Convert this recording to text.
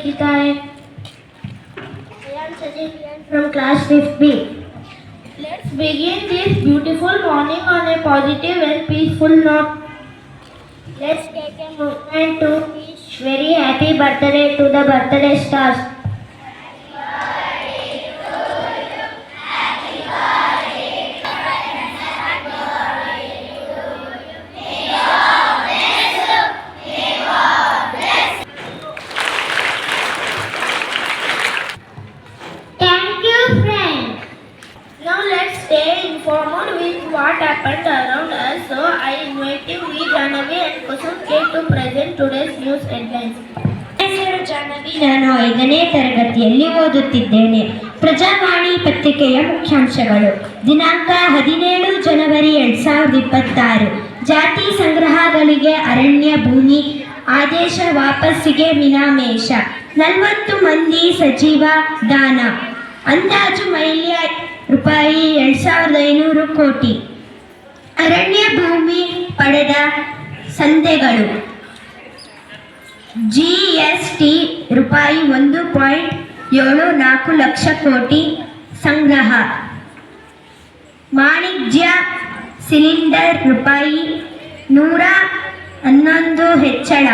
लिखता है? I am Sajid from class 5B. Let's begin this beautiful morning on a positive and peaceful note. Let's take a moment to wish very happy birthday to the birthday stars. Thank you, friends. Now let's stay informed with what happened around us. So I invite you, Janavi and Kusum K to present today's news headlines. ಹೆಸರು ಜಾಹ್ನವಿ. ನಾನು 5ನೇ ತರಗತಿಯಲ್ಲಿ ಓದುತ್ತಿದ್ದೇನೆ. ಪ್ರಜಾವಾಣಿ ಪತ್ರಿಕೆಯ ಮುಖ್ಯಾಂಶಗಳು. ದಿನಾಂಕ 17 ಜನವರಿ 2026. ಜಾತಿ ಸಂಗ್ರಹಗಳಿಗೆ ಅರಣ್ಯ ಭೂಮಿ ಆದೇಶ ವಾಪಸ್ಸಿಗೆ ಮೀನಾಮೇಷ. 40 ಮಂದಿ ಸಚಿವ ದಾನ. ಅಂದಾಜು ಮೌಲ್ಯ ರೂಪಾಯಿ 2500 ಕೋಟಿ. ಅರಣ್ಯ ಭೂಮಿ ಪಡೆದ ಸಂಸ್ಥೆಗಳು. ಜಿಎಸ್ಟಿ ರೂಪಾಯಿ 1.74 ಲಕ್ಷ ಕೋಟಿ ಸಂಗ್ರಹ. ವಾಣಿಜ್ಯ ಸಿಲಿಂಡರ್ ರೂಪಾಯಿ 111 ಹೆಚ್ಚಳ.